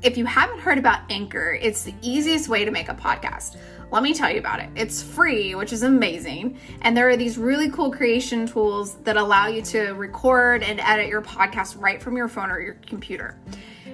if you haven't heard about Anchor, it's the easiest way to make a podcast. Let me tell you about it. It's free, which is amazing. And there are these really cool creation tools that allow you to record and edit your podcast right from your phone or your computer.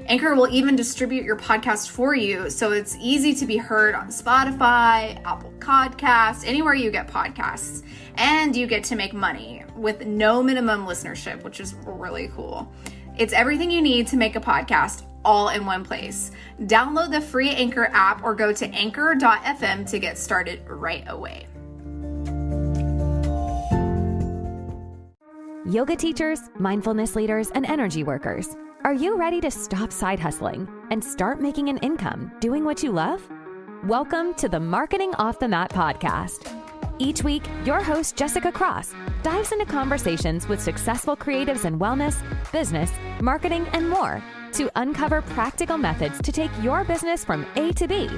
Anchor will even distribute your podcast for you, so it's easy to be heard on Spotify, Apple Podcasts, anywhere you get podcasts. And you get to make money with no minimum listenership, which is really cool. It's everything you need to make a podcast all in one place. Download the free Anchor app or go to anchor.fm to get started right away. Yoga teachers, mindfulness leaders, and energy workers, are you ready to stop side hustling and start making an income doing what you love? Welcome to the Marketing Off the Mat podcast. Each week, your host, Jessica Cross, dives into conversations with successful creatives in wellness, business, marketing, and more to uncover practical methods to take your business from A to B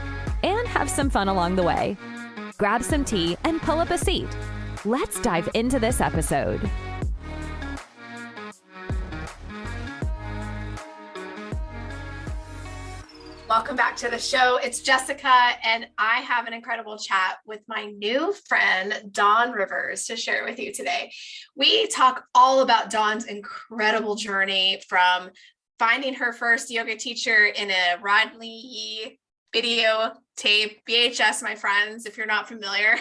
and have some fun along the way. Grab some tea and pull up a seat. Let's dive into this episode. Welcome back to the show. It's Jessica, and I have an incredible chat with my new friend, Dawn Rivers, to share with you today. We talk all about Dawn's incredible journey from finding her first yoga teacher in a Rodney Yee video tape, VHS, my friends. If you're not familiar,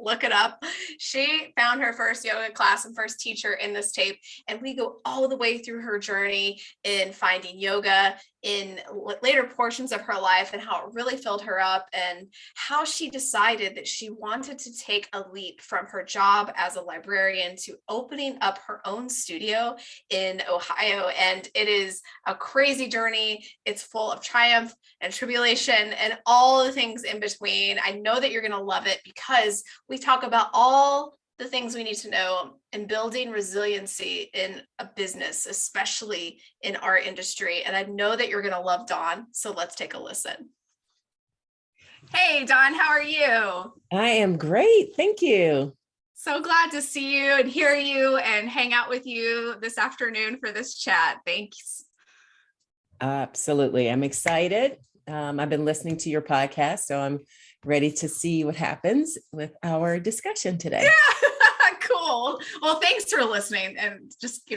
look it up. She found her first yoga class and first teacher in this tape. And we go all the way through her journey in finding yoga in later portions of her life and how it really filled her up and how she decided that she wanted to take a leap from her job as a librarian to opening up her own studio in Ohio. And it is a crazy journey. It's full of triumph and tribulation and all the things in between. I know that you're going to love it because we talk about all the things we need to know in building resiliency in a business, especially in our industry. And I know that you're going to love Dawn. So let's take a listen. Hey, Dawn, how are you? I am great. Thank you. So glad to see you and hear you and hang out with you this afternoon for this chat. Thanks. Absolutely. I'm excited. I've been listening to your podcast, so I'm ready to see what happens with our discussion today. Yeah. Cool. Well, thanks for listening and just,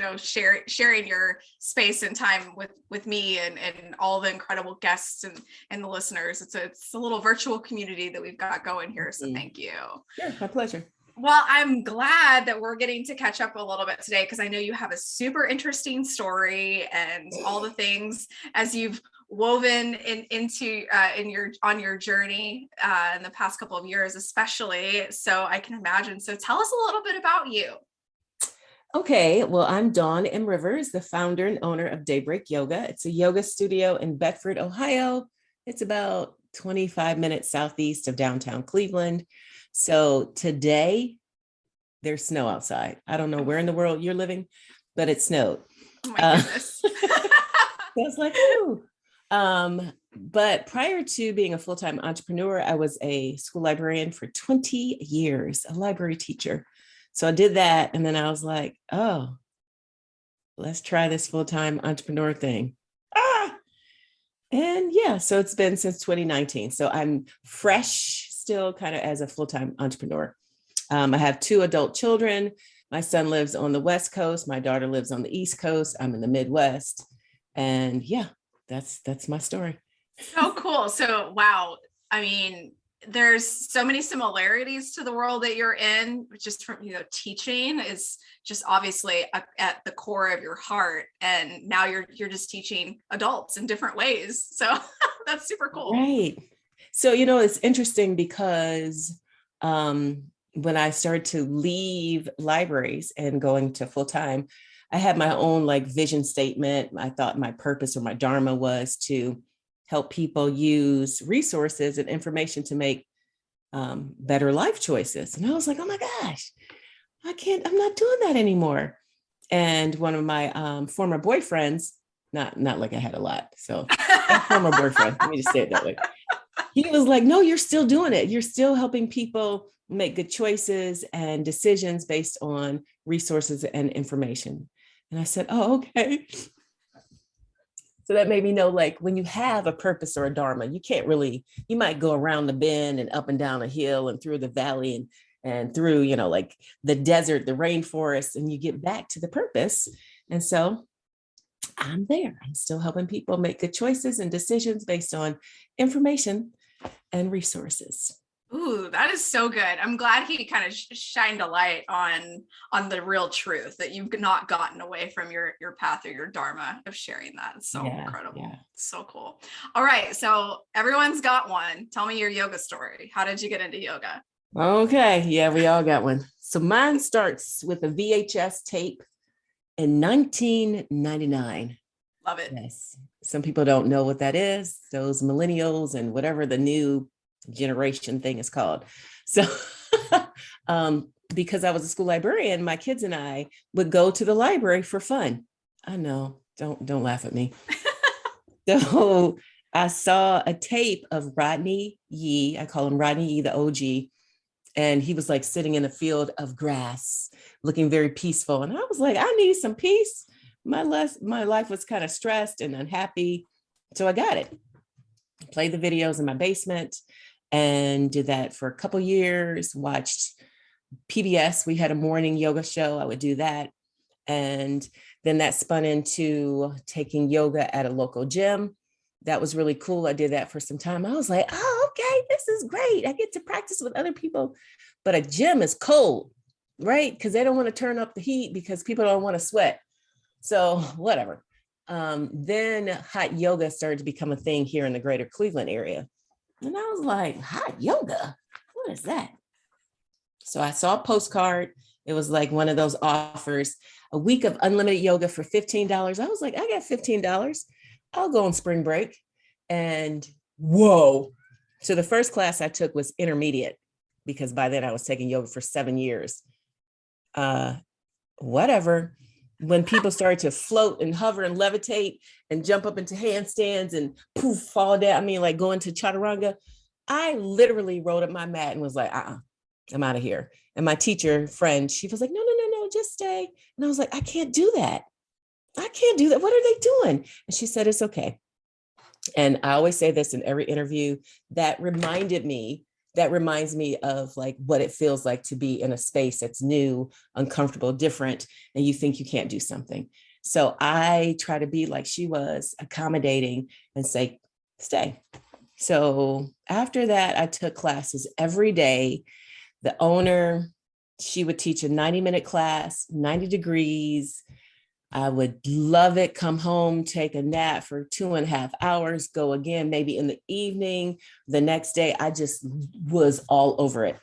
sharing your space and time with me and all the incredible guests and the listeners. It's a little virtual community that we've got going here. So thank you. Sure. My pleasure. Well, I'm glad that we're getting to catch up a little bit today because I know you have a super interesting story and all the things as you've woven on your journey in the past couple of years, especially. So I can imagine. So tell us a little bit about you. Okay. Well, I'm Dawn M. Rivers, the founder and owner of Daybreak Yoga. It's a yoga studio in Bedford, Ohio. It's about 25 minutes southeast of downtown Cleveland. So today there's snow outside. I don't know where in the world you're living, but it snowed. Oh my goodness. I was like, ooh. But prior to being a full-time entrepreneur, I was a school librarian for 20 years, a library teacher. So I did that. And then I was like, oh, let's try this full-time entrepreneur thing. And yeah, so it's been since 2019. So I'm fresh still kind of as a full-time entrepreneur. I have 2 adult children. My son lives on the West Coast. My daughter lives on the East Coast. I'm in the Midwest. And yeah, that's my story. So cool. So, wow. I mean, there's so many similarities to the world that you're in, just from, teaching is just obviously at the core of your heart. And now you're just teaching adults in different ways. So that's super cool. Right. So, it's interesting because when I started to leave libraries and going to full-time, I had my own vision statement. I thought my purpose or my dharma was to help people use resources and information to make better life choices. And I was like, oh my gosh, I'm not doing that anymore. And one of my former boyfriends, not like I had a lot. So former boyfriend, let me just say it that way. He was like, no, you're still doing it. You're still helping people make good choices and decisions based on resources and information. And I said, oh, okay. So that made me know, like, when you have a purpose or a dharma, you can't really, you might go around the bend and up and down a hill and through the valley and through, like the desert, the rainforest, and you get back to the purpose. And so I'm there. I'm still helping people make good choices and decisions based on information and resources. Ooh, that is so good. I'm glad he kind of shined a light on the real truth, that you've not gotten away from your path or your dharma of sharing that. It's so incredible. Yeah. So cool. All right. So everyone's got one. Tell me your yoga story. How did you get into yoga? Okay. Yeah, we all got one. So mine starts with a VHS tape in 1999. Love it. Yes. Some people don't know what that is. Those millennials and whatever the new generation thing is called. So because I was a school librarian, my kids and I would go to the library for fun. I know, don't laugh at me. So I saw a tape of Rodney Yee. I call him Rodney Yee, the OG. And he was like sitting in a field of grass, looking very peaceful. And I was like, I need some peace. My life was kind of stressed and unhappy. So I got it. Played the videos in my basement and did that for a couple years, watched PBS. We had a morning yoga show. I would do that. And then that spun into taking yoga at a local gym. That was really cool. I did that for some time. I was like, oh, okay, this is great. I get to practice with other people. But a gym is cold, right? Because they don't want to turn up the heat because people don't want to sweat. So whatever. Then hot yoga started to become a thing here in the greater Cleveland area. And I was like, hot yoga? What is that? So I saw a postcard. It was like one of those offers, a week of unlimited yoga for $15. I was like, I got $15. I'll go on spring break. And whoa. So the first class I took was intermediate, because by then I was taking yoga for 7 years. Whatever. When people started to float and hover and levitate and jump up into handstands and poof, fall down, I mean, like go into chaturanga, I literally rolled up my mat and was like, I'm out of here. And my teacher friend, she was like, no, just stay. And I was like, I can't do that. I can't do that. What are they doing? And she said, it's okay. And I always say this in every interview, that reminds me of like what it feels like to be in a space that's new, uncomfortable, different, and you think you can't do something. So I try to be like she was, accommodating and say, stay. So after that, I took classes every day. The owner, she would teach a 90-minute class, 90 degrees. I would love it, come home, take a nap for 2.5 hours, go again, maybe in the evening. The next day, I just was all over it.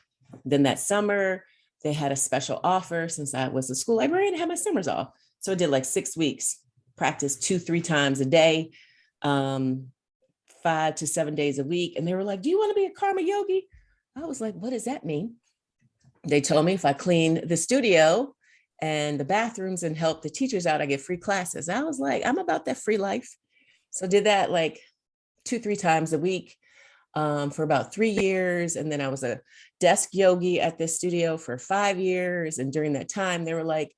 Then that summer, they had a special offer. Since I was a school librarian, I had my summers off. So I did like 6 weeks, practiced 2-3 times a day, 5 to 7 days a week. And they were like, do you want to be a karma yogi? I was like, what does that mean? They told me if I clean the studio and the bathrooms and help the teachers out, I get free classes. I was like, I'm about that free life. So did that like 2-3 times a week for about 3 years. And then I was a desk yogi at this studio for 5 years. And during that time, there were like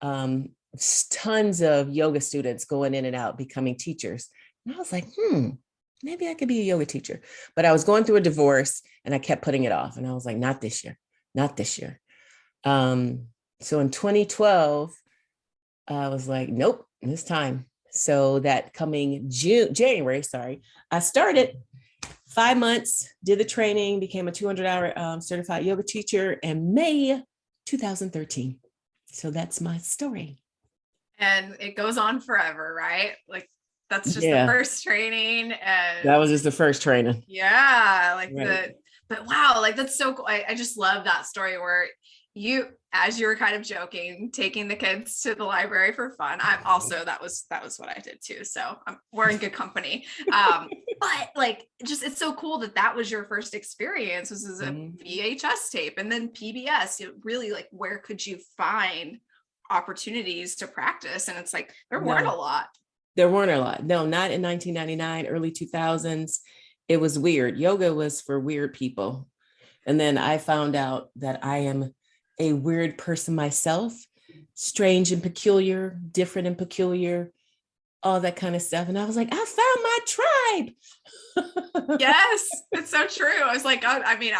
tons of yoga students going in and out, becoming teachers. And I was like, maybe I could be a yoga teacher. But I was going through a divorce and I kept putting it off. And I was like, not this year, not this year. So in 2012, I was like, nope, it's time. So that coming January, I started 5 months, did the training, became a 200-hour certified yoga teacher in May 2013. So that's my story. And it goes on forever, right? Like that's just the first training. And that was just the first training. Yeah. Like but wow, like that's so cool. I just love that story where you, as you were kind of joking, taking the kids to the library for fun. I'm also, that was what I did too. So we're in good company. But like, just, it's so cool that was your first experience. This is a VHS tape and then PBS. It really, like, where could you find opportunities to practice? And it's like, there weren't a lot. There weren't a lot. No, not in 1999, early 2000s. It was weird. Yoga was for weird people. And then I found out that I am a weird person myself, strange and peculiar, different and peculiar. all that kind of stuff. And I was like, I found my tribe. Yes, it's so true. I was like, I mean,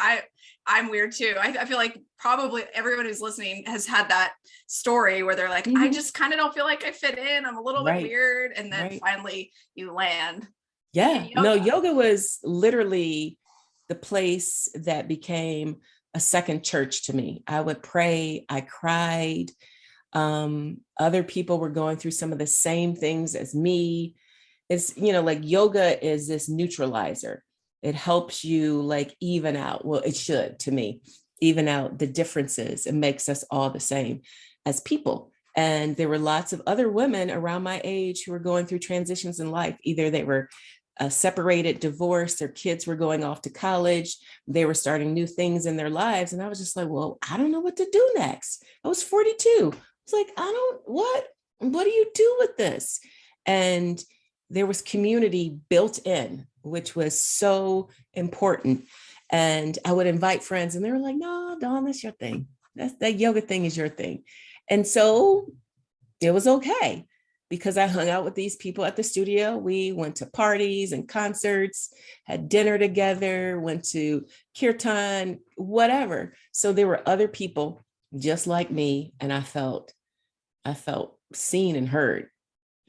I'm weird too. I feel like probably everyone who's listening has had that story where they're like, I just kind of don't feel like I fit in. I'm a little bit weird. And then finally you land. Yeah. No, yoga was literally the place that became a second church to me. I would pray. I cried. Other people were going through some of the same things as me. It's, like yoga is this neutralizer. It helps you like even out. Well, it should, to me, even out the differences. It makes us all the same as people. And there were lots of other women around my age who were going through transitions in life. Either they were separated, divorced, their kids were going off to college, they were starting new things in their lives. And I was just like, well, I don't know what to do next. I was 42. I was like, what do you do with this? And there was community built in, which was so important. And I would invite friends and they were like, no, Dawn, that's your thing. That yoga thing is your thing. And so it was okay because I hung out with these people at the studio. We went to parties and concerts, had dinner together, went to kirtan, whatever. So there were other people just like me. And I felt seen and heard.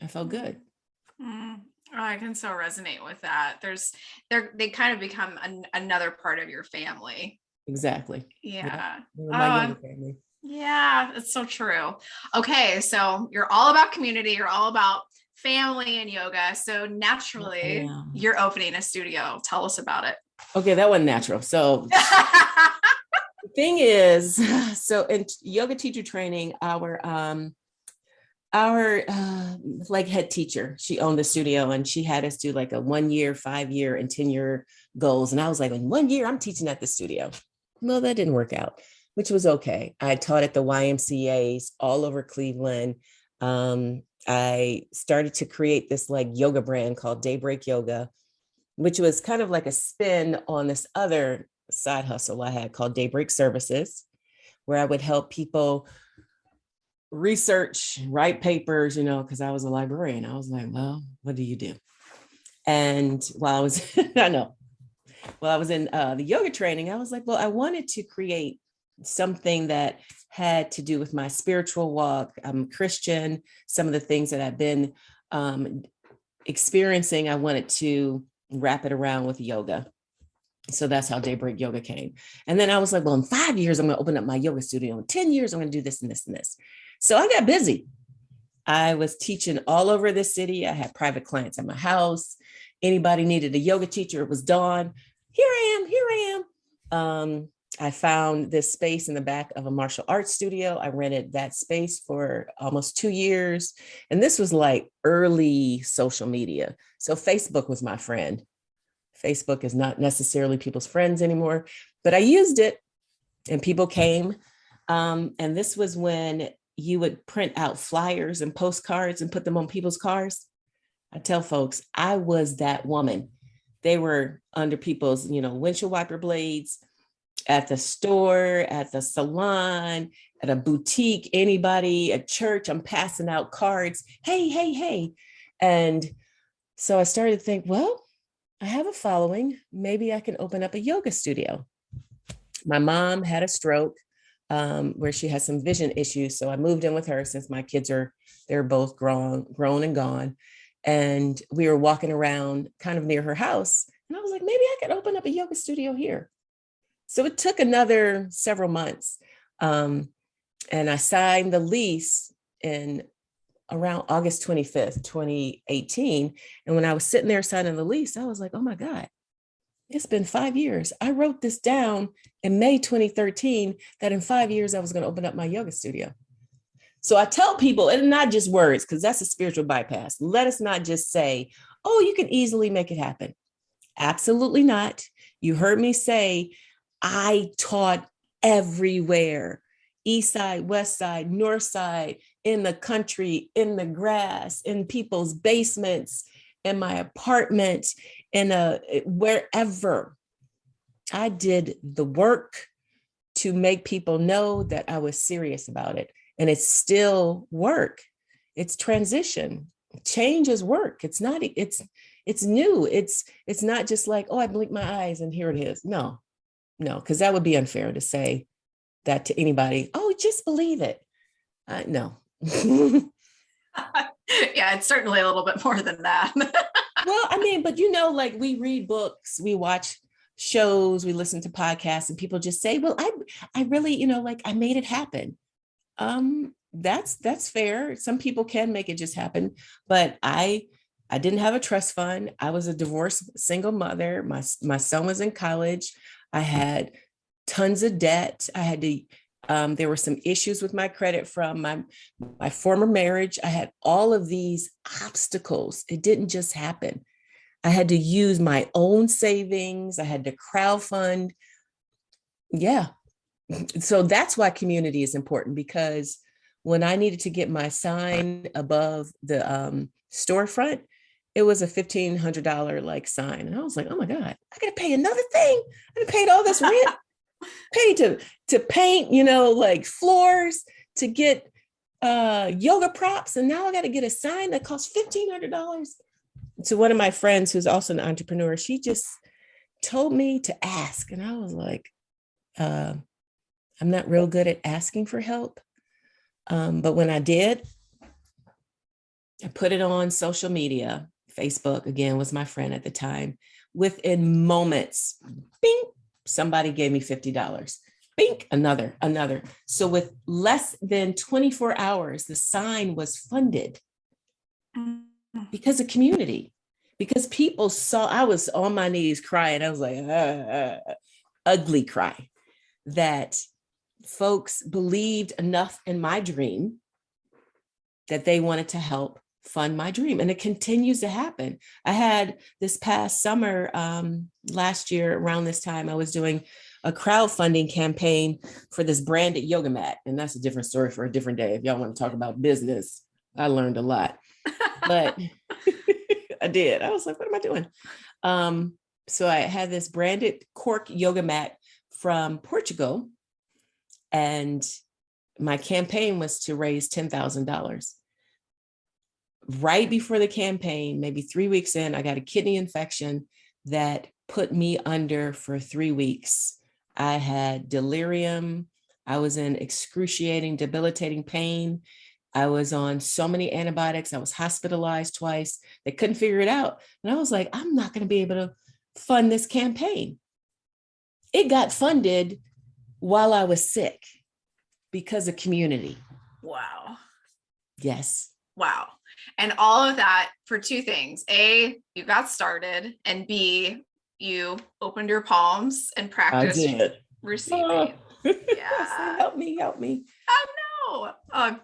I felt good. I can so resonate with that. They kind of become another part of your family. Exactly. Yeah. My family. Yeah, it's so true. Okay. So you're all about community. You're all about family and yoga. So naturally you're opening a studio. Tell us about it. Okay. That wasn't natural. So the thing is, so in yoga teacher training, our like head teacher, she owned the studio and she had us do like a 1 year, 5 year and 10-year goals. And I was like, in 1 year, I'm teaching at the studio. Well, that didn't work out, which was okay. I taught at the YMCAs all over Cleveland. I started to create this like yoga brand called Daybreak Yoga, which was kind of like a spin on this other side hustle I had called Daybreak Services, where I would help people research, write papers, because I was a librarian. I was like, well, what do you do? And while I was, while I was in the yoga training, I was like, well, I wanted to create something that had to do with my spiritual walk. I'm Christian. Some of the things that I've been experiencing, I wanted to wrap it around with yoga. So that's how Daybreak Yoga came. And then I was like, well, in 5 years, I'm going to open up my yoga studio. In 10 years, I'm going to do this and this and this. So I got busy. I was teaching all over the city. I had private clients at my house. Anybody needed a yoga teacher, it was Dawn. Here I am. I found this space in the back of a martial arts studio. I rented that space for almost 2 years. And this was like early social media. So Facebook was my friend. Facebook is not necessarily people's friends anymore, but I used it and people came. And this was when you would print out flyers and postcards and put them on people's cars. I tell folks, I was that woman. They were under people's, windshield wiper blades, at the store, at the salon, at a boutique, anybody, at church. I'm passing out cards. Hey. And so I started to think, well, I have a following. Maybe I can open up a yoga studio. My mom had a stroke where she had some vision issues. So I moved in with her since my kids they're both grown and gone. And we were walking around kind of near her house. And I was like, maybe I could open up a yoga studio here. So it took another several months. And I signed the lease in around August 25th, 2018. And when I was sitting there signing the lease, I was like, oh my God, it's been 5 years. I wrote this down in May 2013 that in 5 years, I was going to open up my yoga studio. So I tell people, and not just words, because that's a spiritual bypass. Let us not just say, oh, you can easily make it happen. Absolutely not. You heard me say, I taught everywhere. East side, west side, north side, in the country, in the grass, in people's basements, in my apartment, wherever. I did the work to make people know that I was serious about it. And it's still work. It's transition. change is work. It's not, it's new. It's not just like, oh, I blink my eyes and here it is. No, because that would be unfair to say that to anybody. Oh, just believe it. No. Yeah, it's certainly a little bit more than that. Well, I mean, but like we read books, we watch shows, we listen to podcasts, and people just say, well, I really, like I made it happen. That's fair. Some people can make it just happen, but I didn't have a trust fund. I was a divorced single mother. My son was in college. I had tons of debt. I had to, there were some issues with my credit from my former marriage. I had all of these obstacles. It didn't just happen. I had to use my own savings. I had to crowdfund. Yeah. So that's why community is important, because when I needed to get my sign above the storefront, it was a $1,500 like sign. And I was like, oh my God, I got to pay another thing. I paid all this rent, paid to paint, like floors, to get yoga props. And now I got to get a sign that costs $1,500. So one of my friends who's also an entrepreneur, she just told me to ask. And I was like, I'm not real good at asking for help. But when I did, I put it on social media. Facebook, again, was my friend at the time. Within moments, bing, somebody gave me $50. Bing, another. So with less than 24 hours, the sign was funded because of community, because people saw, I was on my knees crying. I was like, ugly cry, that folks believed enough in my dream that they wanted to help fund my dream. And it continues to happen. I had this past summer, last year around this time, I was doing a crowdfunding campaign for this branded yoga mat. And that's a different story for a different day. If y'all want to talk about business, I learned a lot, but I did. I was like, what am I doing? So I had this branded cork yoga mat from Portugal, and my campaign was to raise $10,000. Right before the campaign, maybe 3 weeks in, I got a kidney infection that put me under for 3 weeks. I had delirium. I was in excruciating, debilitating pain. I was on so many antibiotics. I was hospitalized twice. They couldn't figure it out. And I was like, I'm not going to be able to fund this campaign. It got funded while I was sick because of community. Wow. Yes. Wow. And all of that for two things. A, you got started, and B, you opened your palms and practiced receiving. Yeah. Help me. I know.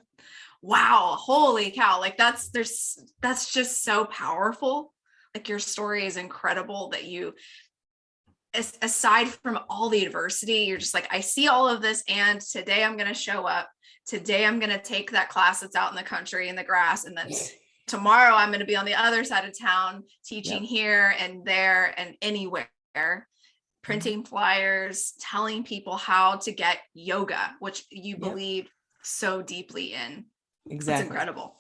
Wow. Holy cow. Like that's just so powerful. Like your story is incredible that you, aside from all the adversity, you're just like, I see all of this, and today I'm going to show up. Today I'm going to take that class that's out in the country in the grass. And then tomorrow I'm going to be on the other side of town teaching here and there and anywhere, printing flyers, telling people how to get yoga, which you believe so deeply in. Exactly. It's incredible.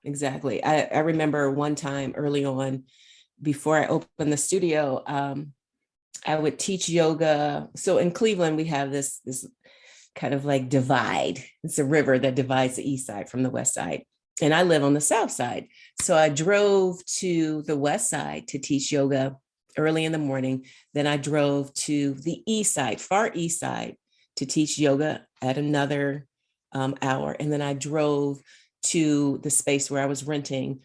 Exactly. I remember one time early on, before I opened the studio, I would teach yoga. So in Cleveland, we have this kind of like divide. It's a river that divides the east side from the west side. And I live on the south side. So I drove to the west side to teach yoga early in the morning. Then I drove to the east side, far east side, to teach yoga at another hour. And then I drove to the space where I was renting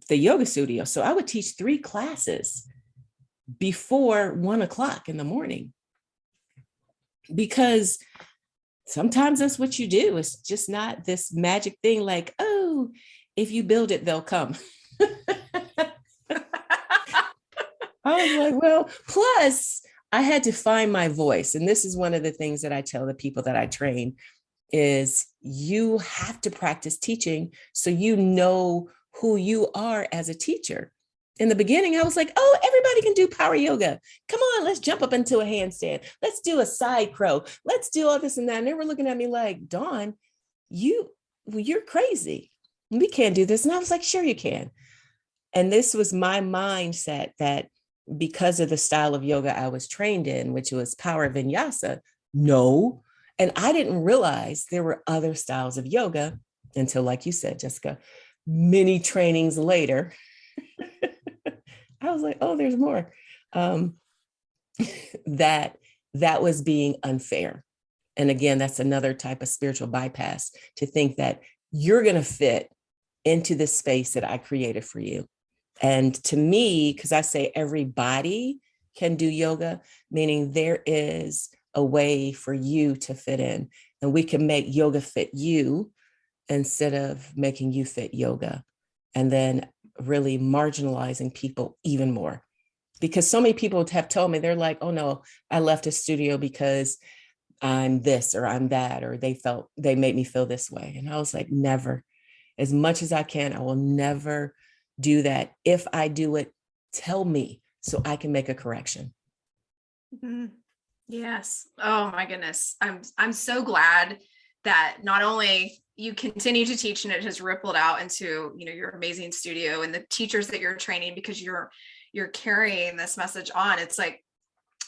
the yoga studio. So I would teach 3 classes before 1:00 in the morning, because sometimes that's what you do. It's just not this magic thing like, oh, if you build it, they'll come. I was like, well, plus I had to find my voice. And this is one of the things that I tell the people that I train is you have to practice teaching so you know who you are as a teacher. In the beginning, I was like, oh, everybody can do power yoga. Come on, let's jump up into a handstand. Let's do a side crow. Let's do all this and that. And they were looking at me like, Dawn, you're crazy. we can't do this. And I was like, sure you can. And this was my mindset that because of the style of yoga I was trained in, which was power vinyasa, no. And I didn't realize there were other styles of yoga until, like you said, Jessica, many trainings later, I was like, oh, there's more. That was being unfair. And again, that's another type of spiritual bypass, to think that you're going to fit into the space that I created for you. And to me, because I say everybody can do yoga, meaning there is a way for you to fit in, and we can make yoga fit you instead of making you fit yoga, and then really marginalizing people even more. Because so many people have told me, they're like, oh no, I left a studio because I'm this or I'm that, or they made me feel this way. And I was like, never. As much as I can, I will never do that. If I do it, tell me so I can make a correction. Mm-hmm. Yes. Oh my goodness. I'm so glad that not only you continue to teach and it has rippled out into, your amazing studio and the teachers that you're training, because you're carrying this message on. It's like,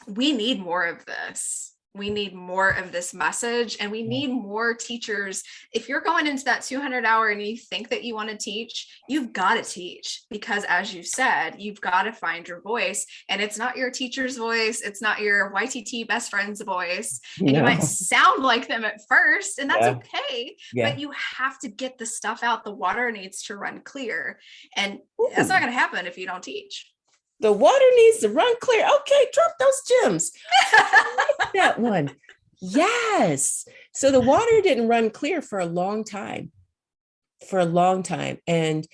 we need more of this. We need more of this message, and we need more teachers. If you're going into that 200-hour and you think that you want to teach, you've got to teach, because as you said, you've got to find your voice, and it's not your teacher's voice. It's not your YTT best friend's voice. And you might sound like them at first, and that's okay, but you have to get the stuff out. The water needs to run clear, and that's not going to happen if you don't teach. The water needs to run clear. Okay, drop those gems. I like that one. Yes. So the water didn't run clear for a long time. And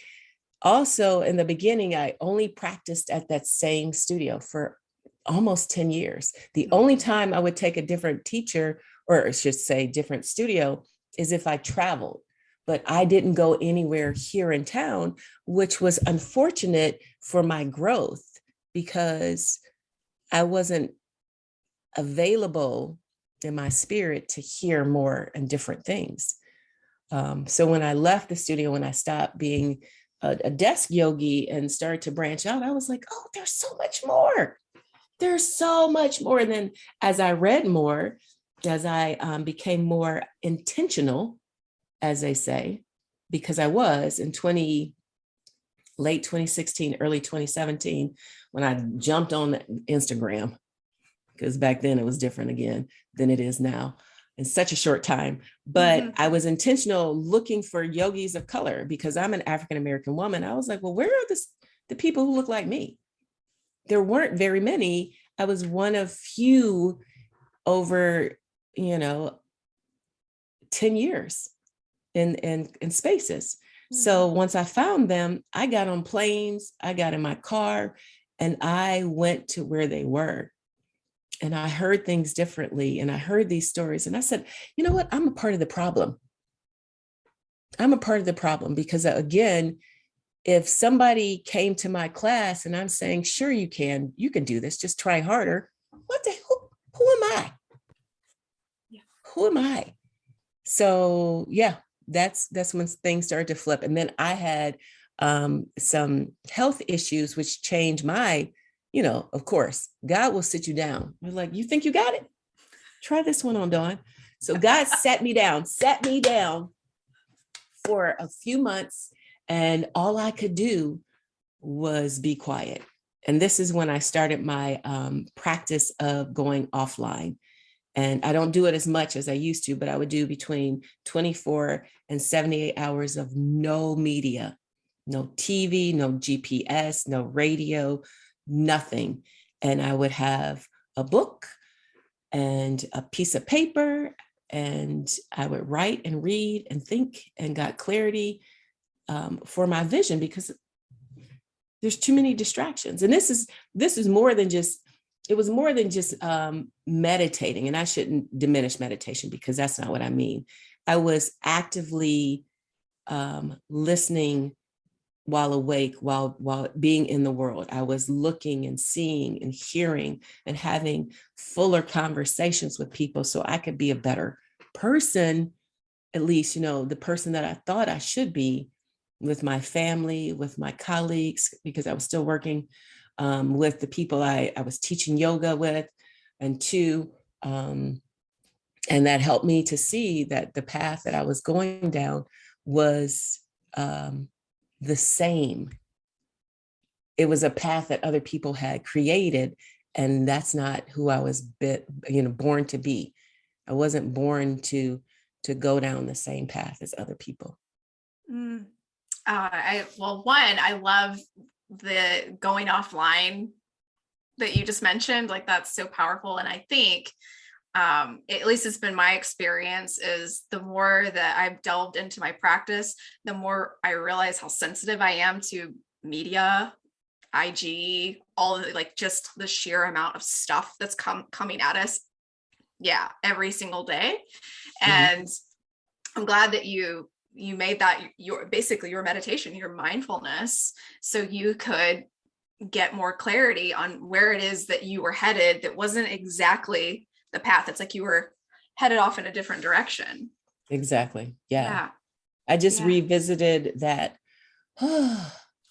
also in the beginning, I only practiced at that same studio for almost 10 years. The only time I would take a different teacher, or I should say different studio, is if I traveled. But I didn't go anywhere here in town, which was unfortunate for my growth, because I wasn't available in my spirit to hear more and different things. So when I left the studio, when I stopped being a desk yogi and started to branch out, I was like, oh, there's so much more. There's so much more. And then as I read more, as I became more intentional, as they say, because I was in late 2016, early 2017, when I jumped on Instagram, because back then it was different again than it is now in such a short time. But I was intentional looking for yogis of color, because I'm an African-American woman. I was like, well, where are the people who look like me? There weren't very many. I was one of few over, 10 years in spaces. So once I found them, I got on planes, I got in my car, and I went to where they were. And I heard things differently, and I heard these stories, and I said, you know what? I'm a part of the problem. I'm a part of the problem, because again, if somebody came to my class and I'm saying, sure, you can do this, just try harder. Who am I? Yeah. Who am I? So yeah, that's when things started to flip. And then I had some health issues, which changed my, of course, God will sit you down. We're like, you think you got it? Try this one on, Dawn. So God sat me down for a few months, and all I could do was be quiet. And this is when I started my practice of going offline. And I don't do it as much as I used to, but I would do between 24 and 78 hours of no media, no TV, no GPS, no radio, nothing. And I would have a book and a piece of paper, and I would write and read and think, and got clarity for my vision, because there's too many distractions. And this is more than just, it was more than just meditating. And I shouldn't diminish meditation, because that's not what I mean. I was actively listening while awake, while being in the world. I was looking and seeing and hearing and having fuller conversations with people, so I could be a better person, at least, the person that I thought I should be, with my family, with my colleagues, because I was still working with the people I was teaching yoga with, and two, and that helped me to see that the path that I was going down was the same. It was a path that other people had created, and that's not who I was born to be. I wasn't born to go down the same path as other people. I love the going offline that you just mentioned. Like, that's so powerful. And I think, at least it's been my experience, is the more that I've delved into my practice, the more I realize how sensitive I am to media, IG, all of like just the sheer amount of stuff that's coming at us. Yeah. Every single day. And I'm glad that you made that your meditation, your mindfulness, so you could get more clarity on where it is that you were headed. That wasn't exactly the path. It's like you were headed off in a different direction. Exactly. Yeah. I just revisited that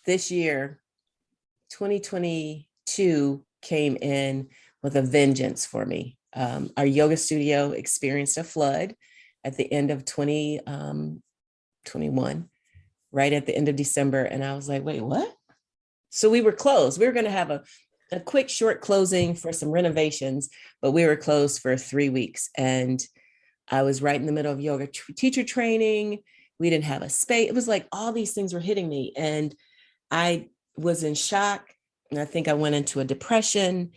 this year. 2022 came in with a vengeance for me. Our yoga studio experienced a flood at the end of 2021, right at the end of December. And I was like, wait, what? So we were closed. We were going to have a quick short closing for some renovations, but we were closed for 3 weeks. And I was right in the middle of yoga teacher training. We didn't have a space. It was like all these things were hitting me. And I was in shock. And I think I went into a depression.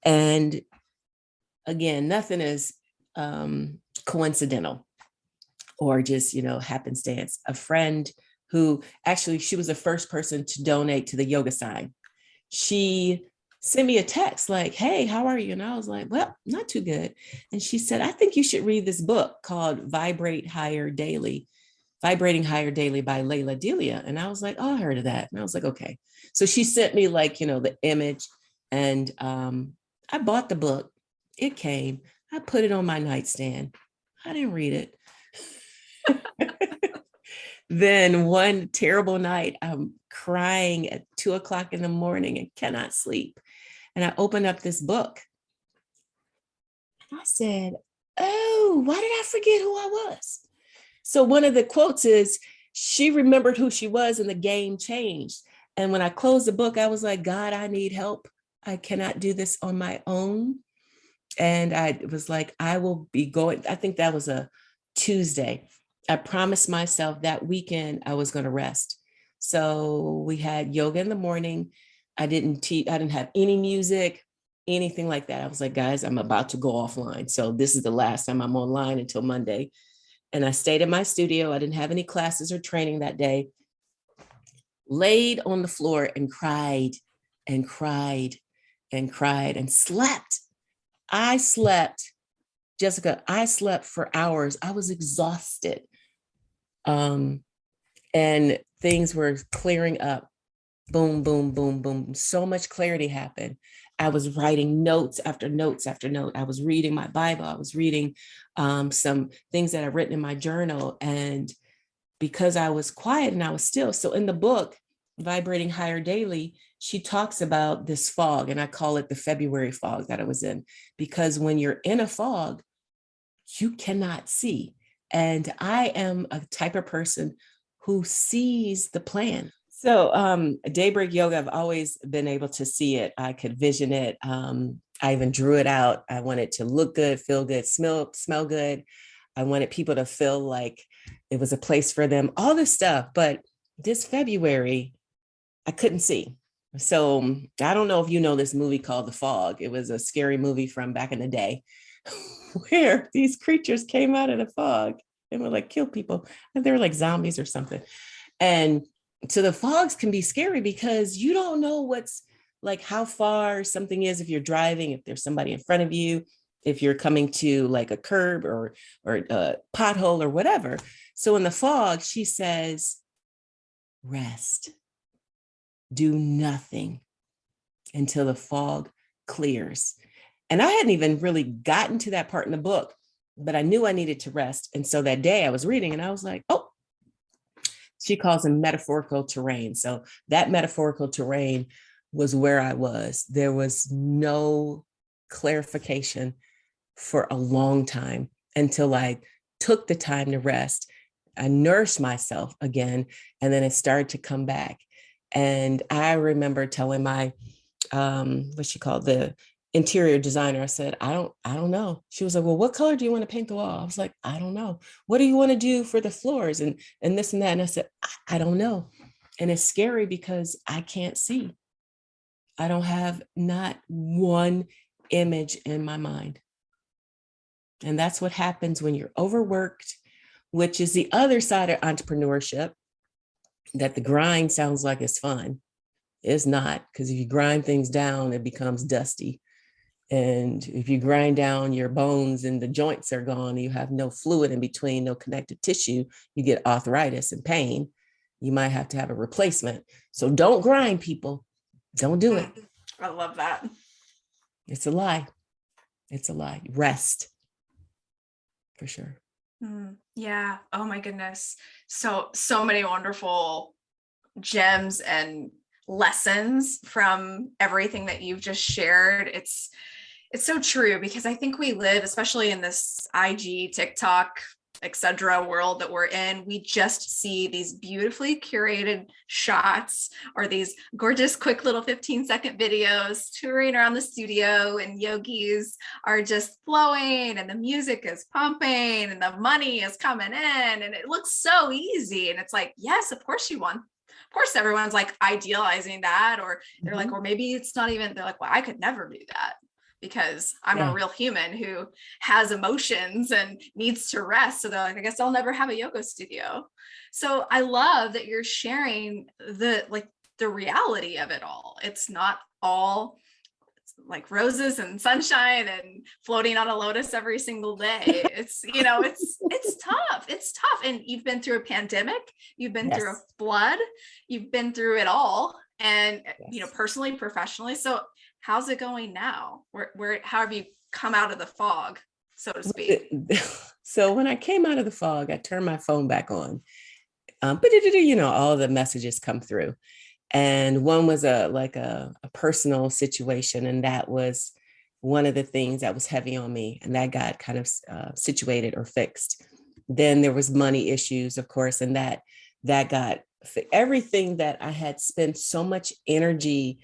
And again, nothing is coincidental or just, happenstance. A friend who actually, she was the first person to donate to the yoga sign. She sent me a text like, hey, how are you? And I was like, well, not too good. And she said, I think you should read this book called Vibrating Higher Daily by Layla Delia. And I was like, oh, I heard of that. And I was like, okay. So she sent me the image, and I bought the book. It came, I put it on my nightstand. I didn't read it. Then one terrible night, I'm crying at 2:00 in the morning and cannot sleep. And I opened up this book. And I said, oh, why did I forget who I was? So one of the quotes is, she remembered who she was and the game changed. And when I closed the book, I was like, God, I need help. I cannot do this on my own. And I was like, I will be going. I think that was a Tuesday. I promised myself that weekend I was going to rest. So we had yoga in the morning. I didn't have any music, anything like that. I was like, guys, I'm about to go offline. So this is the last time I'm online until Monday. And I stayed in my studio. I didn't have any classes or training that day. Laid on the floor and cried and cried and cried and slept. I slept, Jessica, I slept for hours. I was exhausted. And things were clearing up. Boom, boom, boom, boom. So much clarity happened. I was writing notes after notes after note. I was reading my Bible. I was reading some things that I've written in my journal. And because I was quiet and I was still. So in the book, Vibrating Higher Daily, she talks about this fog, and I call it the February fog that I was in, because when you're in a fog, you cannot see. And I am a type of person who sees the plan. So Daybreak Yoga, I've always been able to see it. I could vision it. I even drew it out. I wanted to look good, feel good, smell good. I wanted people to feel like it was a place for them, all this stuff. But this February, I couldn't see. So I don't know if you know this movie called The Fog. It was a scary movie from back in the day where these creatures came out of the fog and would like kill people. And they were like zombies or something. And so the fogs can be scary because you don't know what's like how far something is if you're driving, if there's somebody in front of you, if you're coming to like a curb or a pothole or whatever. So in the fog, she says, rest, do nothing until the fog clears. And I hadn't even really gotten to that part in the book, but I knew I needed to rest. And so that day I was reading and I was like, oh, she calls them metaphorical terrain. So that metaphorical terrain was where I was. There was no clarification for a long time until I took the time to rest. I nursed myself again, and then it started to come back. And I remember telling my, what she called the interior designer, I said, I don't know. She was like, well, what color do you want to paint the wall? I was like, I don't know. What do you want to do for the floors and this and that? And I said, I don't know. And it's scary because I can't see. I don't have not one image in my mind. And that's what happens when you're overworked, which is the other side of entrepreneurship, that the grind sounds like it's fun. It's not, because if you grind things down, it becomes dusty. And if you grind down your bones and the joints are gone, you have no fluid in between, no connective tissue, you get arthritis and pain. You might have to have a replacement. So don't grind, people. Don't do it. I love that. It's a lie. It's a lie. Rest. For sure. Yeah. Oh my goodness. So many wonderful gems and lessons from everything that you've just shared. It's so true, because I think we live, especially in this IG, TikTok, etc. world that we're in, we just see these beautifully curated shots or these gorgeous, quick little 15-second videos touring around the studio, and yogis are just flowing and the music is pumping and the money is coming in and it looks so easy. And it's like, yes, of course you want. Of course, everyone's like idealizing that, or they're like, or maybe it's not even, they're like, well, I could never do that, because I'm a real human who has emotions and needs to rest. So they're like, I guess I'll never have a yoga studio. So I love that you're sharing the reality of it all. It's not all like roses and sunshine and floating on a lotus every single day. It's, it's tough. It's tough. And you've been through a pandemic, you've been through a flood, you've been through it all. And, personally, professionally. So how's it going now? How have you come out of the fog, so to speak? So when I came out of the fog, I turned my phone back on. All the messages come through. And one was a personal situation. And that was one of the things that was heavy on me. And that got kind of situated or fixed. Then there was money issues, of course. And that got everything that I had spent so much energy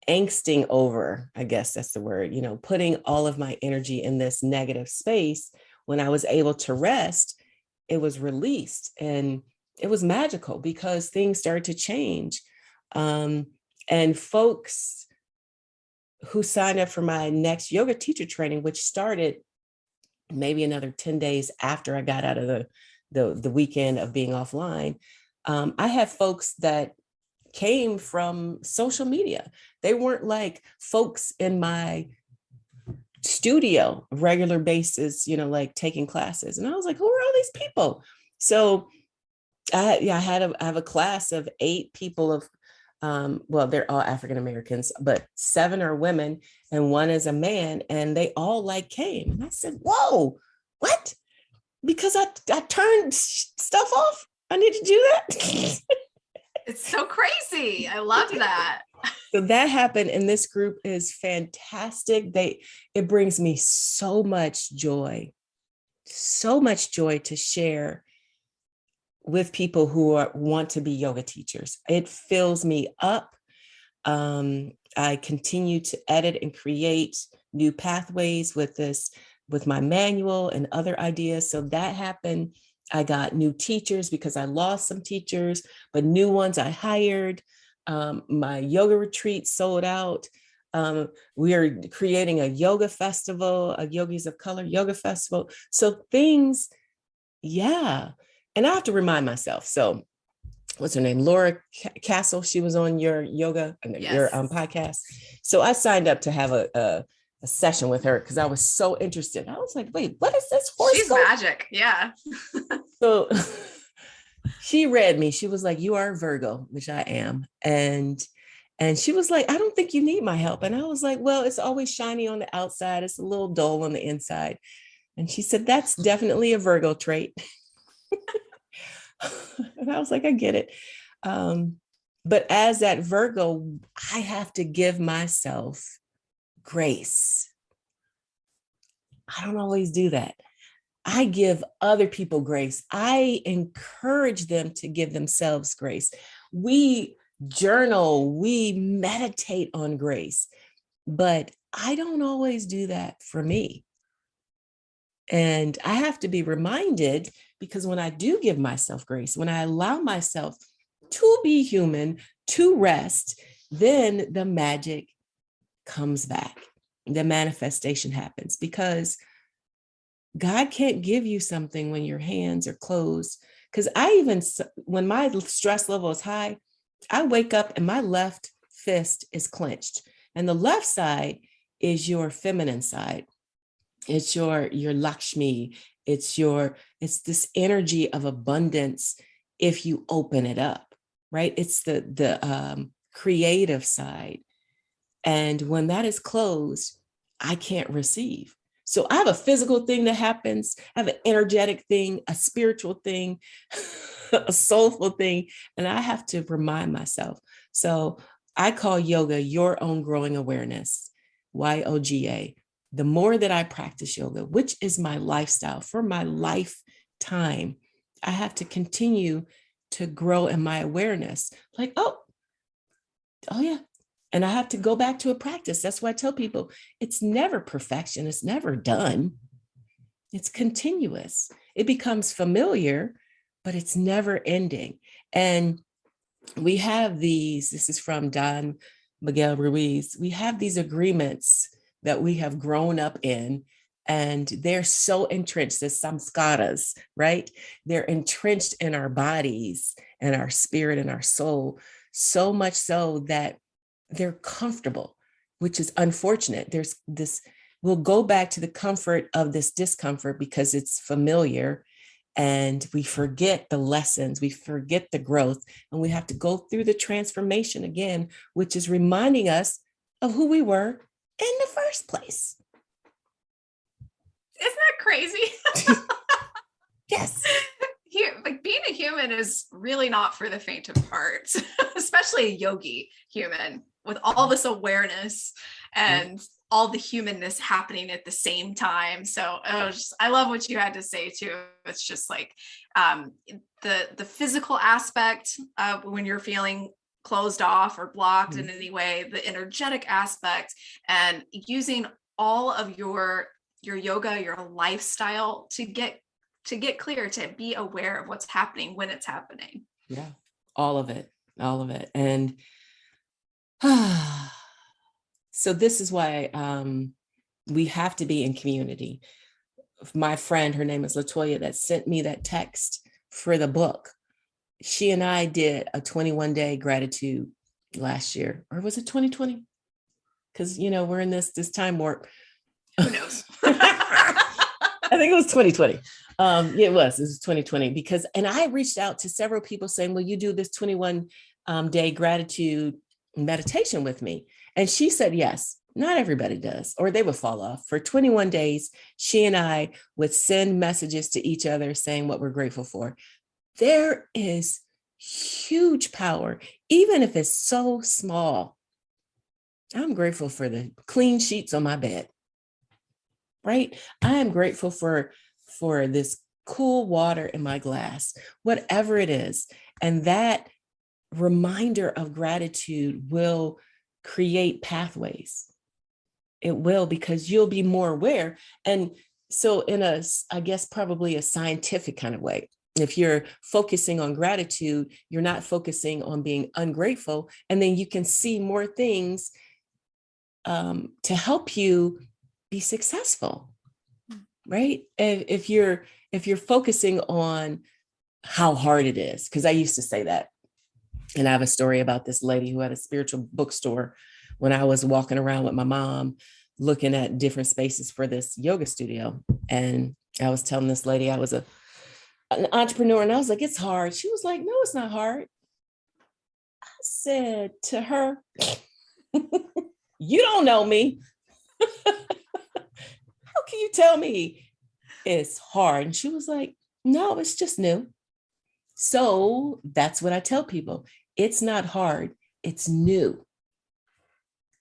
angsting over, I guess that's the word, putting all of my energy in this negative space. When I was able to rest, it was released, and it was magical because things started to change. And folks who signed up for my next yoga teacher training, which started maybe another 10 days after I got out of the weekend of being offline, I had folks that came from social media. They weren't like folks in my studio, regular basis, like taking classes. And I was like, who are all these people? So I have a class of 8 people of, they're all African-Americans, but 7 are women and 1 is a man. And they all came. And I said, whoa, what? Because I turned stuff off. I need to do that. It's so crazy. I love that. So that happened. And this group is fantastic. It brings me so much joy to share with people who want to be yoga teachers. It fills me up. I continue to edit and create new pathways with my manual and other ideas. So that happened. I got new teachers because I lost some teachers, but new ones I hired. My yoga retreat sold out. We are creating a yoga festival, a Yogis of Color yoga festival. So things, And I have to remind myself. So what's her name? Laura Castle. She was on your yoga, your podcast. So I signed up to have a session with her because I was so interested. I was like, wait, what is this horoscope? She's magic. Yeah. So she read me. She was like, you are a Virgo, which I am. And she was like, I don't think you need my help. And I was like, well, it's always shiny on the outside. It's a little dull on the inside. And she said, that's definitely a Virgo trait. And I was like, I get it. But as that Virgo, I have to give myself grace. I don't always do that. I give other people grace. I encourage them to give themselves grace. We journal, we meditate on grace, but I don't always do that for me. And I have to be reminded, because when I do give myself grace, when I allow myself to be human, to rest, then the magic comes back. The manifestation happens, because God can't give you something when your hands are closed. Because when my stress level is high, I wake up and my left fist is clenched. And the left side is your feminine side. It's your Lakshmi. It's this energy of abundance if you open it up, right? It's the creative side. And when that is closed, I can't receive. So I have a physical thing that happens. I have an energetic thing, a spiritual thing, a soulful thing, and I have to remind myself. So I call yoga your own growing awareness, YOGA. The more that I practice yoga, which is my lifestyle for my lifetime, I have to continue to grow in my awareness. Like, oh yeah. And I have to go back to a practice. That's why I tell people it's never perfection. It's never done. It's continuous. It becomes familiar, but it's never ending. And we have this is from Don Miguel Ruiz. We have these agreements that we have grown up in, and they're so entrenched as samskaras, right? They're entrenched in our bodies and our spirit and our soul, so much so that they're comfortable, which is unfortunate. There's this, we'll go back to the comfort of this discomfort because it's familiar, and we forget the lessons, we forget the growth, and we have to go through the transformation again, which is reminding us of who we were in the first place. Isn't that crazy? Yes. Like being a human is really not for the faint of heart, especially a yogi human with all this awareness and all the humanness happening at the same time. So I love what you had to say too. It's just like the physical aspect of when you're feeling closed off or blocked in any way, the energetic aspect, and using all of your yoga, your lifestyle to get clear, to be aware of what's happening when it's happening. Yeah, all of it. And so this is why we have to be in community. My friend, her name is Latoya, that sent me that text for the book. She and I did a 21-day gratitude last year, or was it 2020? Because, we're in this time warp. Who knows? I think it was 2020. It was 2020 and I reached out to several people saying, will you do this 21-day gratitude meditation with me? And she said, yes. Not everybody does, or they would fall off. For 21 days, she and I would send messages to each other saying what we're grateful for. There is huge power, even if it's so small. I'm grateful for the clean sheets on my bed, right? I am grateful for this cool water in my glass, whatever it is. And that reminder of gratitude will create pathways. It will, because you'll be more aware. And so in I guess probably a scientific kind of way, if you're focusing on gratitude, you're not focusing on being ungrateful. And then you can see more things to help you be successful, right? If you're focusing on how hard it is, because I used to say that. And I have a story about this lady who had a spiritual bookstore when I was walking around with my mom, looking at different spaces for this yoga studio. And I was telling this lady I was an entrepreneur, and I was like, it's hard. She was like, no, it's not hard. I said to her, you don't know me. How can you tell me it's hard? And she was like, no, it's just new. So that's what I tell people. It's not hard. It's new,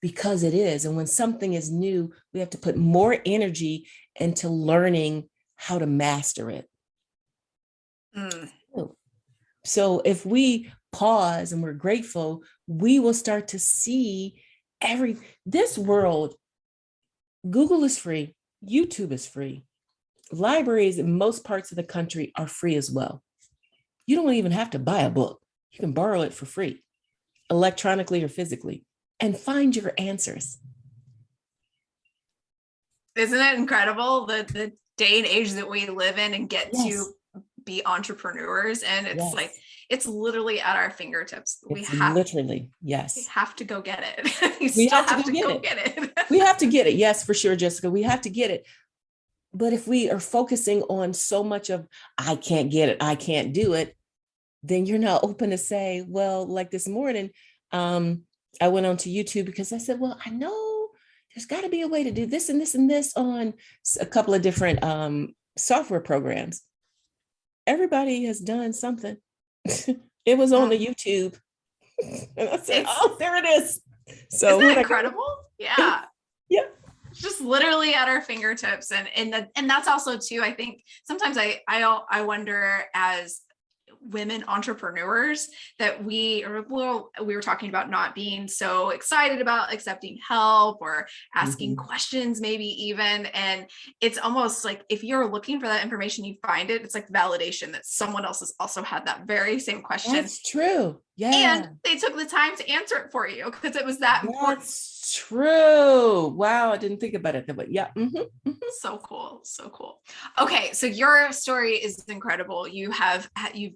because it is. And when something is new, we have to put more energy into learning how to master it. Mm. So if we pause and we're grateful, we will start to see this world. Google is free. YouTube is free. Libraries in most parts of the country are free as well. You don't even have to buy a book. You can borrow it for free, electronically or physically, and find your answers. Isn't it incredible the day and age that we live in and get to be entrepreneurs? And it's like, it's literally at our fingertips. We have to go get it. We have to go get it. We have to get it. Yes, for sure, Jessica. We have to get it. But if we are focusing on so much of, I can't get it, I can't do it, then you're not open to say, well, like this morning, I went onto YouTube because I said, well, I know there's got to be a way to do this and this and this on a couple of different software programs. Everybody has done something. It was on the YouTube. And I said, there it is. So isn't that incredible? Yeah. Yeah. It's just literally at our fingertips. And that's also too, I think sometimes I wonder, as women entrepreneurs, that we were talking about not being so excited about accepting help or asking questions, maybe even. And it's almost like, if you're looking for that information, you find it, it's like validation that someone else has also had that very same question. That's true. Yeah. And they took the time to answer it for you because it was that important. That's true. Wow. I didn't think about it that way. Yeah. So cool. So cool. Okay. So your story is incredible. You've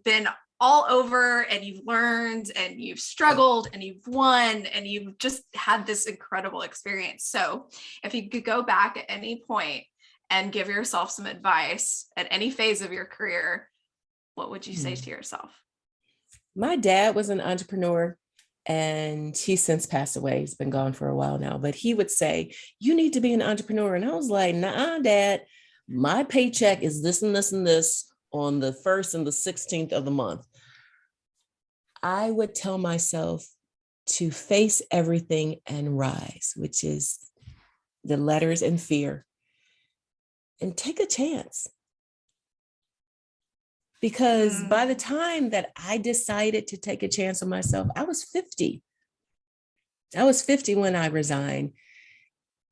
been all over, and you've learned, and you've struggled, and you've won, and you've just had this incredible experience. So if you could go back at any point and give yourself some advice at any phase of your career, what would you say to yourself? My dad was an entrepreneur, and he's since passed away. He's been gone for a while now, but he would say, you need to be an entrepreneur. And I was like, nah, Dad, my paycheck is this and this and this on the 1st and the 16th of the month. I would tell myself to face everything and rise, which is the letters in fear, and take a chance. Because by the time that I decided to take a chance on myself, I was 50. I was 50 when I resigned.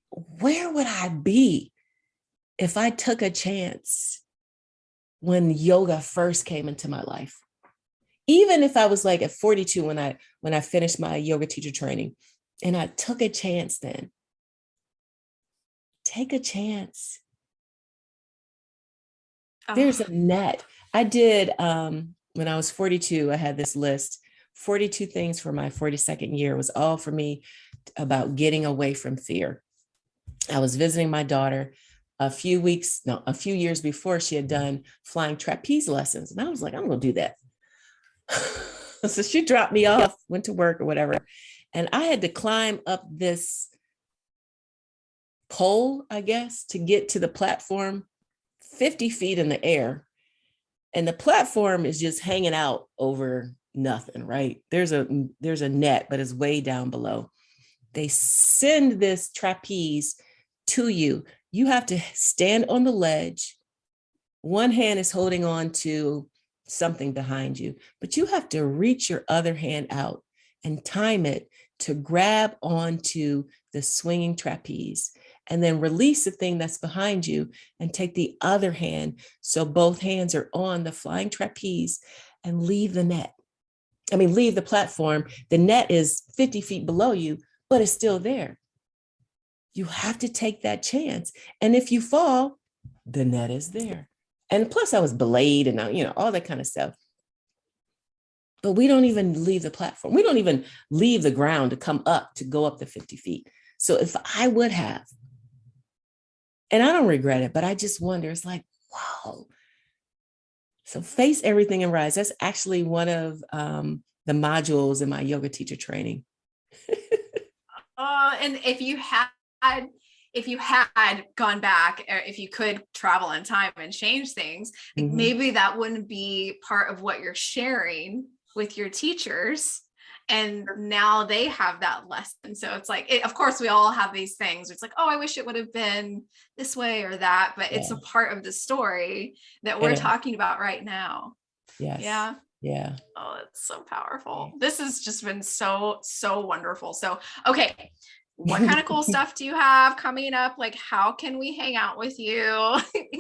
Where would I be if I took a chance when yoga first came into my life? Even if I was like at 42 when I finished my yoga teacher training, and I took a chance then. Take a chance. There's a net. I did, when I was 42, I had this list, 42 things for my 42nd year. It was all for me about getting away from fear. I was visiting my daughter a few years before she had done flying trapeze lessons. And I was like, I'm going to do that. So she dropped me off, went to work or whatever. And I had to climb up this pole, I guess, to get to the platform, 50 feet in the air. And the platform is just hanging out over nothing, right? There's a net, but it's way down below. They send this trapeze to you. You have to stand on the ledge. One hand is holding on to something behind you, but you have to reach your other hand out and time it to grab onto the swinging trapeze, and then release the thing that's behind you and take the other hand. So both hands are on the flying trapeze, and leave the platform. The net is 50 feet below you, but it's still there. You have to take that chance. And if you fall, the net is there. And plus I was belayed and all that kind of stuff. But we don't even leave the platform. We don't even leave the ground to come up, to go up the 50 feet. So if I would have, and I don't regret it, but I just wonder, it's like, wow. So face everything and rise. That's actually one of the modules in my yoga teacher training. And if you had if you had gone back, or if you could travel in time and change things, like maybe that wouldn't be part of what you're sharing with your teachers. And now they have that lesson. So it's like, of course, we all have these things. It's like, oh, I wish it would have been this way or that, but it's a part of the story that we're talking about right now. Yes. Yeah. Yeah. Oh, it's so powerful. This has just been so wonderful. So, okay. What kind of cool stuff do you have coming up? Like, how can we hang out with you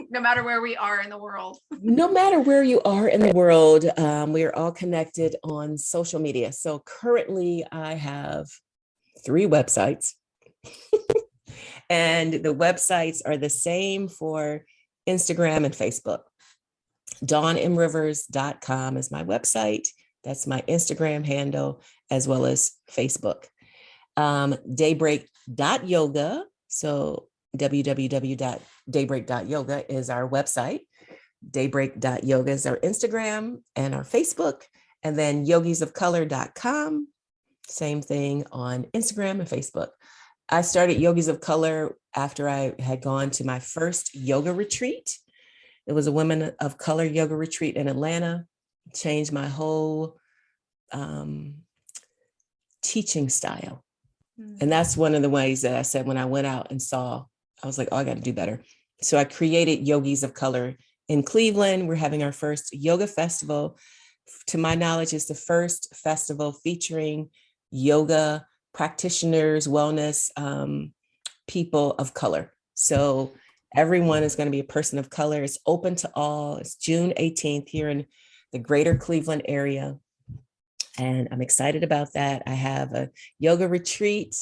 no matter where we are in the world? No matter where you are in the world, we are all connected on social media. So currently I have 3 websites and the websites are the same for Instagram and Facebook. DawnMRivers.com is my website. That's my Instagram handle, as well as Facebook. Daybreak.yoga. So www.daybreak.yoga is our website. Daybreak.yoga is our Instagram and our Facebook. And then yogisofcolor.com. Same thing on Instagram and Facebook. I started Yogis of Color after I had gone to my first yoga retreat. It was a Women of Color yoga retreat in Atlanta. Changed my whole teaching style. And that's one of the ways that I said when I went out and saw, I was like, oh, I got to do better. So I created Yogis of Color in Cleveland. We're having our first yoga festival. To my knowledge, it's the first festival featuring yoga practitioners, wellness, people of color. So everyone is going to be a person of color. It's open to all. It's June 18th here in the greater Cleveland area. And I'm excited about that. I have a yoga retreat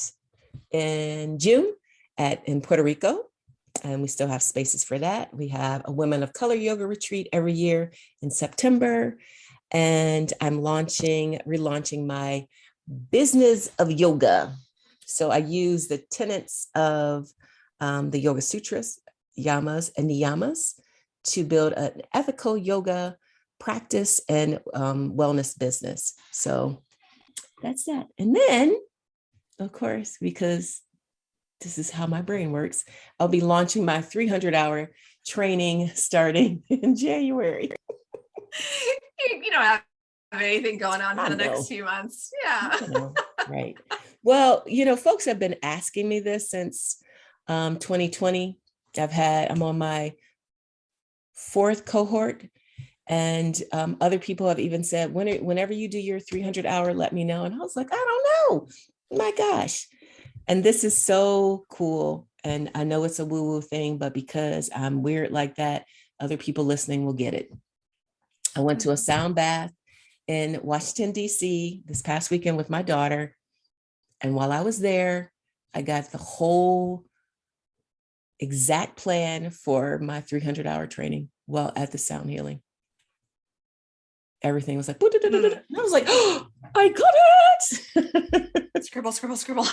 in June in Puerto Rico, and we still have spaces for that. We have a Women of Color yoga retreat every year in September. And I'm relaunching my business of yoga. So I use the tenets of the Yoga Sutras, yamas and niyamas, to build an ethical yoga practice and wellness business. So that's that. And then, of course, because this is how my brain works, I'll be launching my 300-hour training starting in January. You don't have anything going on for the next few months. Yeah. Right. Well, folks have been asking me this since 2020. I'm on my 4th cohort, and other people have even said, whenever you do your 300-hour, let me know. And I was like, I don't know. My gosh. And this is so cool. And I know it's a woo-woo thing, but because I'm weird like that, other people listening will get it. I went to a sound bath in Washington, D.C. this past weekend with my daughter. And while I was there, I got the whole exact plan for my 300-hour training while at the sound healing. Everything was like, and I was like, oh, I got it. Scribble, scribble, scribble.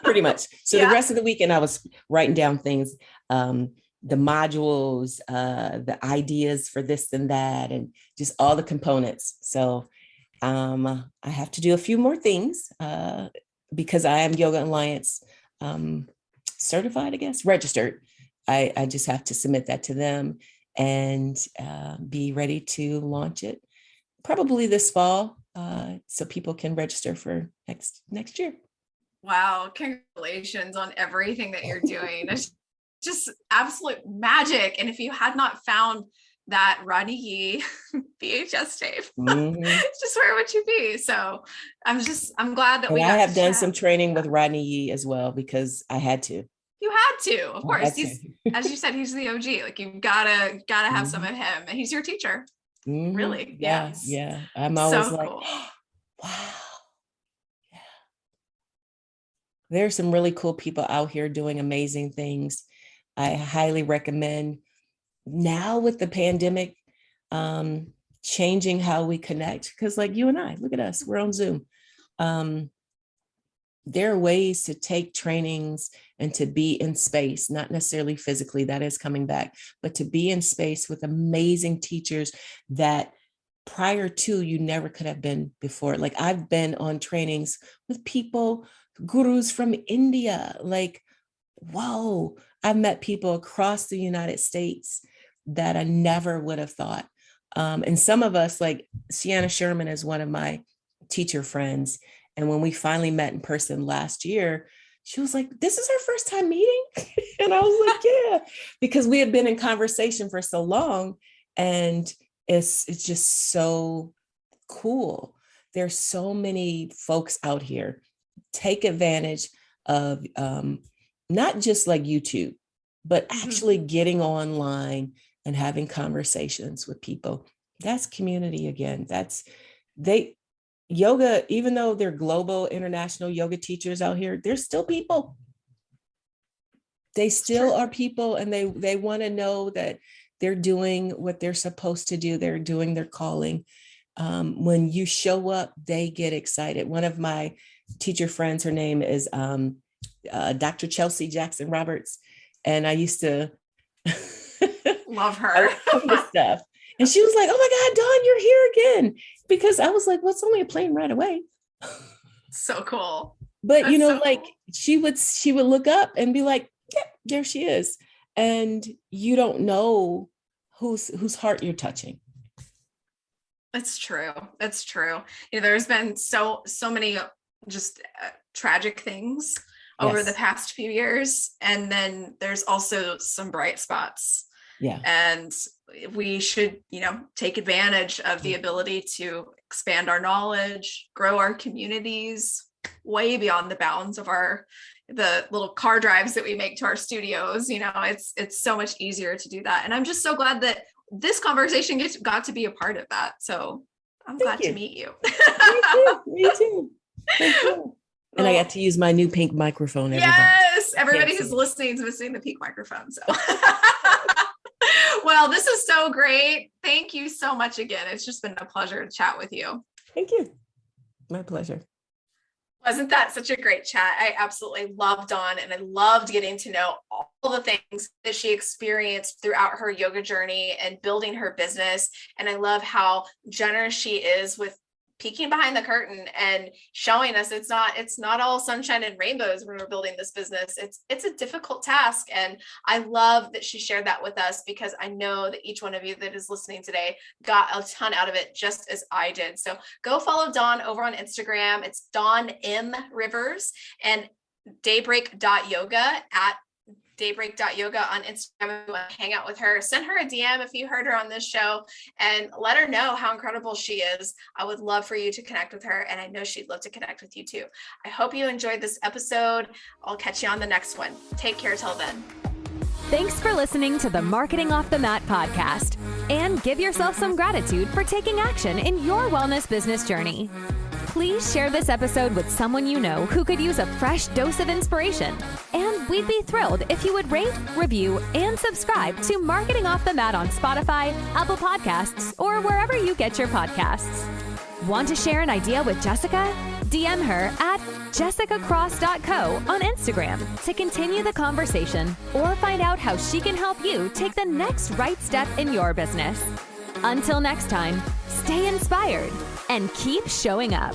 Pretty much. So the rest of the weekend, I was writing down things, the modules, the ideas for this and that, and just all the components. So I have to do a few more things because I am Yoga Alliance certified, I guess, registered. I just have to submit that to them and be ready to launch it probably this fall, so people can register for next year. Wow. Congratulations on everything that you're doing. It's just absolute magic. And if you had not found that Rodney Yee VHS tape, just where would you be? So I'm glad that I have done some training with Rodney Yee as well, because I had to. You had to, of course. He's, as you said, he's the OG. Like, you've gotta have some of him, and he's your teacher. Really? Yeah. Yes. Yeah. I'm always so like, cool. wow. Yeah. There's some really cool people out here doing amazing things. I highly recommend, now with the pandemic, changing how we connect. Because like you and I, look at us, we're on Zoom. There are ways to take trainings and to be in space, not necessarily physically, that is coming back, but to be in space with amazing teachers that prior to you never could have been before. Like, I've been on trainings with people, gurus from India, like whoa, I've met people across the United States that I never would have thought. And some of us, like Sienna Sherman is one of my teacher friends. And when we finally met in person last year, she was like, this is her first time meeting. And I was like, yeah, because we had been in conversation for so long. And it's just so cool. There's so many folks out here. Take advantage of not just like YouTube, but actually getting online and having conversations with people. That's community again. Yoga, even though they're global, international yoga teachers out here, they're still people. They still are people, and they want to know that they're doing what they're supposed to do. They're doing their calling. When you show up, they get excited. One of my teacher friends, her name is Dr. Chelsea Jackson Roberts. And I used to love her. I love this stuff. And she was like, oh my God, Dawn, you're here again. Because I was like, well, it's only a plane right away. So cool. But That's so like cool. she would look up and be like, yeah, there she is. And you don't know whose heart you're touching. It's true. It's true. There's been so many just tragic things over the past few years. And then there's also some bright spots. Yeah. And we should, take advantage of the ability to expand our knowledge, grow our communities way beyond the bounds of the little car drives that we make to our studios. It's so much easier to do that. And I'm just so glad that this conversation got to be a part of that. So I'm glad to meet you. Me too. Thank you. And I got to use my new pink microphone. Yes, everybody who's listening is missing the pink microphone. So, well, this is so great. Thank you so much again. It's just been a pleasure to chat with you. Thank you. My pleasure. Wasn't that such a great chat? I absolutely loved Dawn, and I loved getting to know all the things that she experienced throughout her yoga journey and building her business. And I love how generous she is with peeking behind the curtain and showing us it's not all sunshine and rainbows when we're building this business. It's a difficult task. And I love that she shared that with us, because I know that each one of you that is listening today got a ton out of it, just as I did. So go follow Dawn over on Instagram. It's Dawn M. Rivers, and daybreak.yoga at daybreak.yoga on Instagram. If you want to hang out with her, send her a DM if you heard her on this show and let her know how incredible she is. I would love for you to connect with her, and I know she'd love to connect with you too. I hope you enjoyed this episode. I'll catch you on the next one. Take care till then. Thanks for listening to the Marketing Off the Mat podcast, and give yourself some gratitude for taking action in your wellness business journey. Please share this episode with someone you know who could use a fresh dose of inspiration. And we'd be thrilled if you would rate, review, and subscribe to Marketing Off the Mat on Spotify, Apple Podcasts, or wherever you get your podcasts. Want to share an idea with Jessica? DM her at jessicacross.co on Instagram to continue the conversation, or find out how she can help you take the next right step in your business. Until next time, stay inspired and keep showing up.